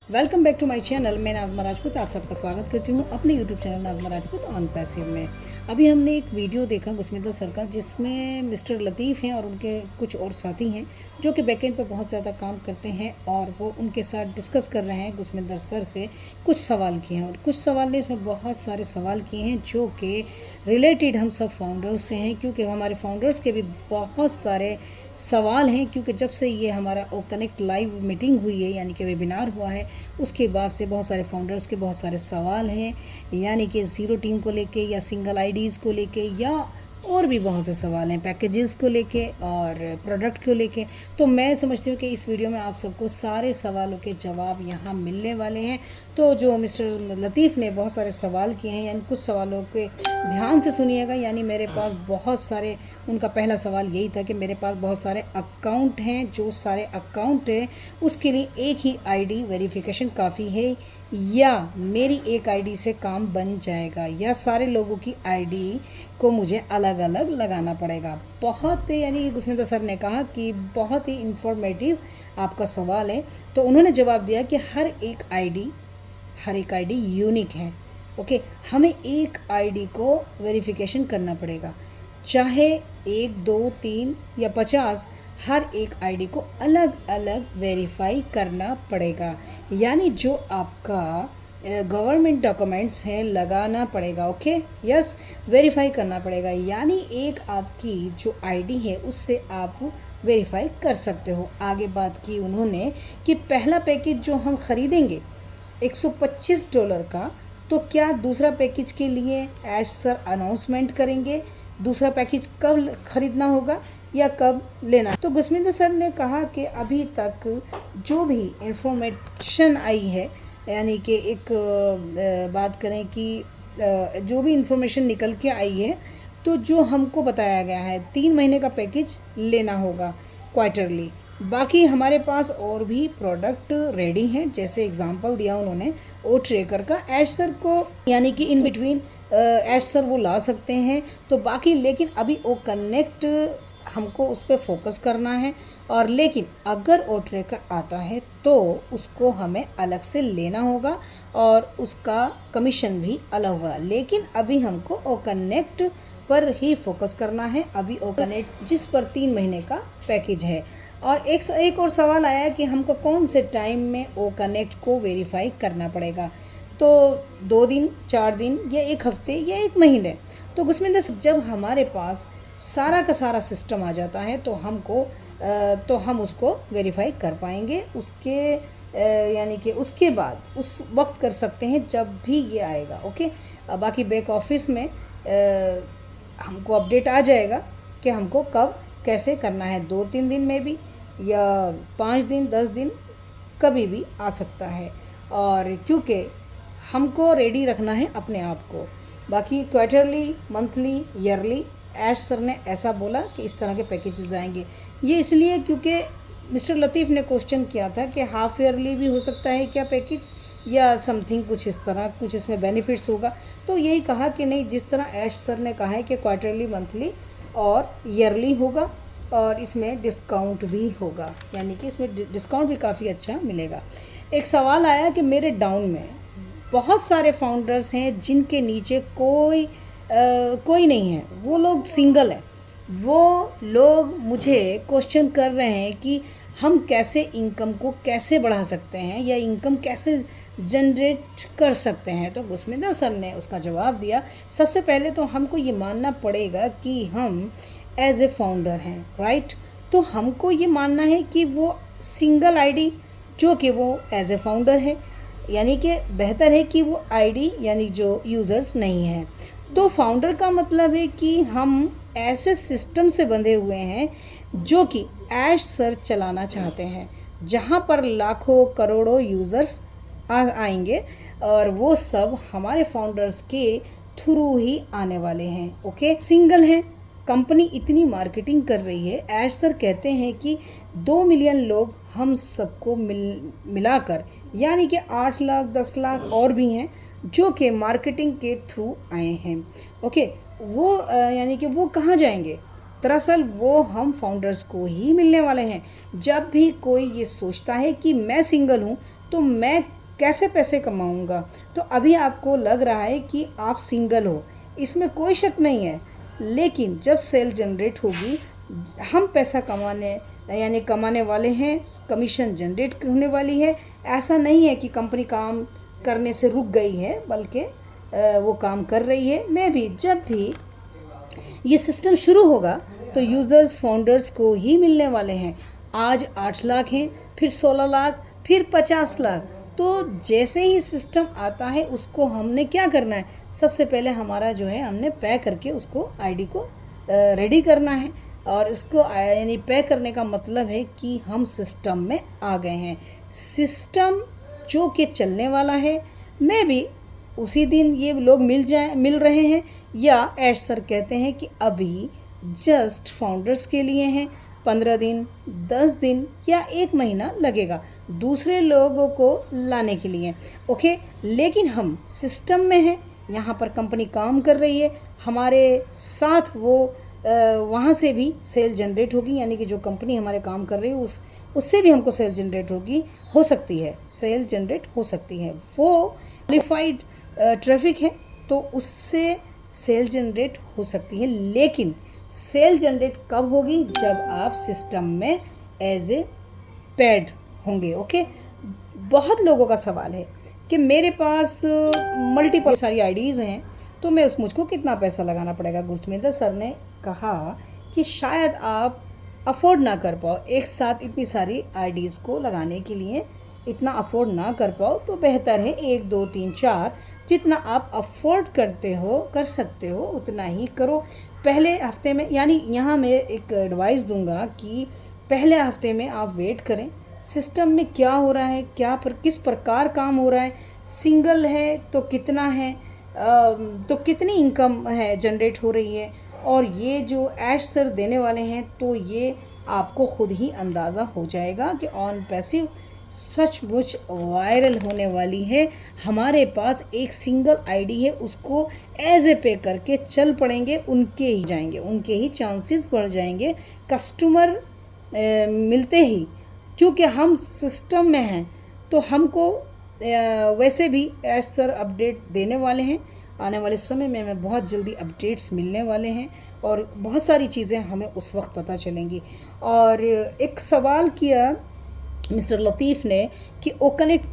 Welcome back to my channel. मैं नाज़मा राजपूत आप सबका स्वागत करती हूँ अपने YouTube channel Nazma Rajput on passive में। अभी हमने एक वीडियो देखा गुस्मिंदर सर का, जिसमें मिस्टर लतीफ़ हैं और उनके कुछ और साथी हैं जो कि बैकएंड पर बहुत ज़्यादा काम करते हैं, और वो उनके साथ डिस्कस कर रहे हैं। गुस्मिंदर सर से कुछ सवाल किए हैं और कुछ सवाल ने इसमें बहुत सारे सवाल किए हैं जो कि रिलेटेड हम सब फाउंडर्स से हैं, क्योंकि हमारे फाउंडर्स के भी बहुत सारे सवाल हैं। क्योंकि जब से ये हमारा ओ कनेक्ट लाइव मीटिंग हुई है, यानी कि वेबिनार हुआ है, उसके बाद से बहुत सारे फाउंडर्स के बहुत सारे सवाल हैं, यानी कि ज़ीरो टीम को लेके या सिंगल आईडीज़ को लेके या और भी बहुत से सवाल हैं, पैकेजेस को लेके और प्रोडक्ट को लेके। तो मैं समझती हूँ कि इस वीडियो में आप सबको सारे सवालों के जवाब यहाँ मिलने वाले हैं। तो जो मिस्टर लतीफ़ ने बहुत सारे सवाल किए हैं, यानी कुछ सवालों के ध्यान से सुनिएगा। यानी मेरे पास बहुत सारे, उनका पहला सवाल यही था कि मेरे पास बहुत सारे अकाउंट हैं, जो सारे अकाउंट हैं उसके लिए एक ही आईडी वेरिफिकेशन काफ़ी है, या मेरी एक आईडी से काम बन जाएगा, या सारे लोगों की आईडी को मुझे अलग अलग लगाना पड़ेगा। बहुत, यानी गुस्मिंदर सर ने कहा कि बहुत ही इंफॉर्मेटिव आपका सवाल है। तो उन्होंने जवाब दिया कि हर एक आईडी यूनिक है। ओके, हमें एक आईडी को वेरिफिकेशन करना पड़ेगा, चाहे 1, 2, 3 या 50, हर एक आईडी को अलग अलग वेरीफाई करना पड़ेगा। यानी जो आपका गवर्नमेंट डॉक्यूमेंट्स हैं लगाना पड़ेगा। ओके, यस, वेरीफाई करना पड़ेगा। यानी एक आपकी जो आईडी है उससे आप वेरीफाई कर सकते हो। आगे बात की उन्होंने कि पहला पैकेज जो हम ख़रीदेंगे $125 का, तो क्या दूसरा पैकेज के लिए एज सर अनाउंसमेंट करेंगे दूसरा पैकेज कब ख़रीदना होगा या कब लेना। तो गुस्मिंदर सर ने कहा कि अभी तक जो भी इंफॉर्मेशन आई है, यानी कि एक बात करें कि जो भी इंफॉर्मेशन निकल के आई है, तो जो हमको बताया गया है 3 महीने का पैकेज लेना होगा क्वार्टरली। बाकी हमारे पास और भी प्रोडक्ट रेडी हैं, जैसे एग्जांपल दिया उन्होंने ओ ट्रेकर का, एज सर को यानी कि इन बिटवीन एज सर वो ला सकते हैं। तो बाकी लेकिन अभी ओ कनेक्ट हमको उस पर फोकस करना है, और लेकिन अगर ओ ट्रेकर आता है तो उसको हमें अलग से लेना होगा और उसका कमीशन भी अलग होगा। लेकिन अभी हमको ओ कनेक्ट पर ही फोकस करना है। अभी ओ कनेक्ट जिस पर 3 महीने का पैकेज है। और एक और सवाल आया कि हमको कौन से टाइम में ओ कनेक्ट को वेरीफाई करना पड़ेगा, तो 2 दिन, 4 दिन या 1 हफ्ते या 1 महीने। तो गुस्मिंदर, जब हमारे पास सारा का सारा सिस्टम आ जाता है तो हम उसको वेरीफाई कर पाएंगे। उसके यानी कि उसके बाद उस वक्त कर सकते हैं जब भी ये आएगा। ओके, बाकी बैक ऑफिस में हमको अपडेट आ जाएगा कि हमको कब कैसे करना है। 2-3 दिन में भी, या 5 दिन, 10 दिन, कभी भी आ सकता है। और क्योंकि हमको रेडी रखना है अपने आप को। बाकी quarterly, monthly, yearly, as sir ने ऐसा बोला कि इस तरह के पैकेजेस आएंगे। ये इसलिए क्योंकि मिस्टर लतीफ़ ने क्वेश्चन किया था कि हाफ ईयरली भी हो सकता है क्या पैकेज, या समथिंग कुछ इस तरह, कुछ इसमें बेनिफिट्स होगा। तो यही कहा कि नहीं, जिस तरह एज सर ने कहा है कि क्वार्टरली, मंथली और ईयरली होगा, और इसमें डिस्काउंट भी होगा, यानी कि इसमें डिस्काउंट भी काफ़ी अच्छा मिलेगा। एक सवाल आया कि मेरे डाउन में बहुत सारे फाउंडर्स हैं जिनके नीचे कोई नहीं है, वो लोग सिंगल हैं। वो लोग मुझे क्वेश्चन कर रहे हैं कि हम कैसे इनकम को कैसे बढ़ा सकते हैं, या इनकम कैसे जनरेट कर सकते हैं। तो गुस्मिंदर सर ने उसका जवाब दिया, सबसे पहले तो हमको ये मानना पड़ेगा कि हम एज ए फाउंडर हैं, राइट। तो हमको ये मानना है कि वो सिंगल आईडी जो कि वो एज ए फाउंडर है, यानी कि बेहतर है कि वो आईडी यानी जो यूज़र्स नहीं है। तो फाउंडर का मतलब है कि हम ऐसे सिस्टम से बंधे हुए हैं जो कि एज सर चलाना चाहते हैं, जहाँ पर लाखों करोड़ों यूज़र्स आएंगे, और वो सब हमारे फाउंडर्स के थ्रू ही आने वाले हैं। ओके, सिंगल है, कंपनी इतनी मार्केटिंग कर रही है, एज सर कहते हैं कि 2 मिलियन लोग हम सबको मिलाकर, यानी कि 8 लाख 10 लाख और भी हैं जो कि मार्केटिंग के थ्रू आए हैं। ओके, वो यानी कि वो कहाँ जाएंगे, दरअसल वो हम फाउंडर्स को ही मिलने वाले हैं। जब भी कोई ये सोचता है कि मैं सिंगल हूँ, तो मैं कैसे पैसे कमाऊंगा। तो अभी आपको लग रहा है कि आप सिंगल हो, इसमें कोई शक नहीं है, लेकिन जब सेल जनरेट होगी हम पैसा कमाने वाले हैं, कमीशन जनरेट होने वाली है। ऐसा नहीं है कि कंपनी काम करने से रुक गई है, बल्कि वो काम कर रही है। मैं भी जब भी ये सिस्टम शुरू होगा तो यूज़र्स फाउंडर्स को ही मिलने वाले हैं। आज 8 लाख हैं, फिर 16 लाख, फिर 50 लाख। तो जैसे ही सिस्टम आता है उसको हमने क्या करना है, सबसे पहले हमारा जो है हमने पैक करके उसको आईडी को रेडी करना है। और उसको यानी पैक करने का मतलब है कि हम सिस्टम में आ गए हैं, सिस्टम जो कि चलने वाला है। मैं भी उसी दिन ये लोग मिल रहे हैं, या ऐश सर कहते हैं कि अभी जस्ट फाउंडर्स के लिए हैं, 15 दिन 10 दिन या 1 महीना लगेगा दूसरे लोगों को लाने के लिए। ओके, लेकिन हम सिस्टम में हैं, यहाँ पर कंपनी काम कर रही है हमारे साथ, वो वहाँ से भी सेल जनरेट होगी, यानी कि जो कंपनी हमारे काम कर रही है उससे भी हमको सेल जनरेट हो सकती है, सेल जनरेट हो सकती है। वो क्वालिफाइड ट्रैफिक है तो उससे सेल जनरेट हो सकती है। लेकिन सेल जनरेट कब होगी, जब आप सिस्टम में एज ए पेड होंगे। ओके, बहुत लोगों का सवाल है कि मेरे पास मल्टीपल सारी आईडीज़ हैं तो मुझको कितना पैसा लगाना पड़ेगा। गुरसमिंदर सर ने कहा कि शायद आप अफोर्ड ना कर पाओ एक साथ इतनी सारी आईडीज़ को लगाने के लिए, इतना अफोर्ड ना कर पाओ तो बेहतर है 1 2 3 4 जितना आप अफोर्ड कर सकते हो उतना ही करो पहले हफ्ते में। यानी यहाँ मैं एक एडवाइस दूंगा कि पहले हफ्ते में आप वेट करें, सिस्टम में क्या हो रहा है, किस प्रकार काम हो रहा है, सिंगल है तो कितना है, तो कितनी इनकम है जनरेट हो रही है, और ये जो ऐश सर देने वाले हैं तो ये आपको खुद ही अंदाज़ा हो जाएगा कि ऑन पैसिव सचमुच वायरल होने वाली है। हमारे पास एक सिंगल आईडी है, उसको एज ए पे करके चल पड़ेंगे, उनके ही जाएंगे, उनके ही चांसेस बढ़ जाएंगे कस्टमर मिलते ही, क्योंकि हम सिस्टम में हैं। तो हमको वैसे भी ऐश सर अपडेट देने वाले हैं, आने वाले समय में बहुत जल्दी अपडेट्स मिलने वाले हैं और बहुत सारी चीज़ें हमें उस वक्त पता चलेंगी। और एक सवाल किया मिस्टर लतीफ़ ने कि ओ कनेक्ट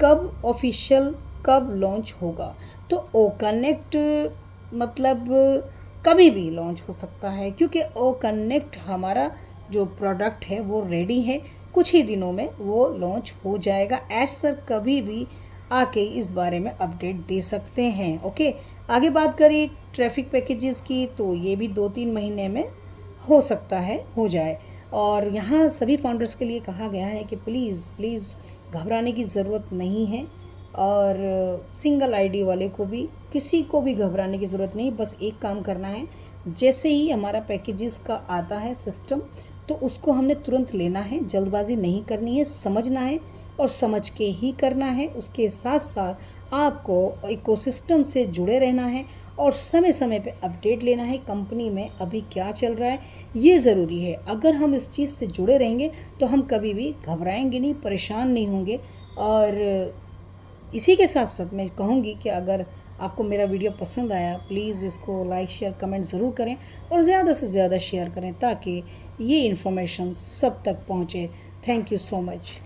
कब लॉन्च होगा। तो ओ कनेक्ट मतलब कभी भी लॉन्च हो सकता है, क्योंकि ओ कनेक्ट हमारा जो प्रोडक्ट है वो रेडी है, कुछ ही दिनों में वो लॉन्च हो जाएगा। ऐश सर कभी भी आके इस बारे में अपडेट दे सकते हैं। ओके, आगे बात करें ट्रैफिक पैकेजेस की, तो ये भी 2-3 महीने में हो सकता है हो जाए। और यहाँ सभी फाउंडर्स के लिए कहा गया है कि प्लीज़ घबराने की ज़रूरत नहीं है, और सिंगल आईडी वाले को भी, किसी को भी घबराने की ज़रूरत नहीं। बस एक काम करना है, जैसे ही हमारा पैकेजेस का आता है सिस्टम तो उसको हमने तुरंत लेना है, जल्दबाजी नहीं करनी है, समझना है और समझ के ही करना है। उसके साथ साथ आपको इकोसिस्टम से जुड़े रहना है और समय समय पे अपडेट लेना है, कंपनी में अभी क्या चल रहा है ये ज़रूरी है। अगर हम इस चीज़ से जुड़े रहेंगे तो हम कभी भी घबराएंगे नहीं, परेशान नहीं होंगे। और इसी के साथ साथ मैं कहूँगी कि अगर आपको मेरा वीडियो पसंद आया, प्लीज़ इसको लाइक शेयर कमेंट ज़रूर करें और ज़्यादा से ज़्यादा शेयर करें ताकि ये इन्फॉर्मेशन सब तक पहुँचे। Thank you so much.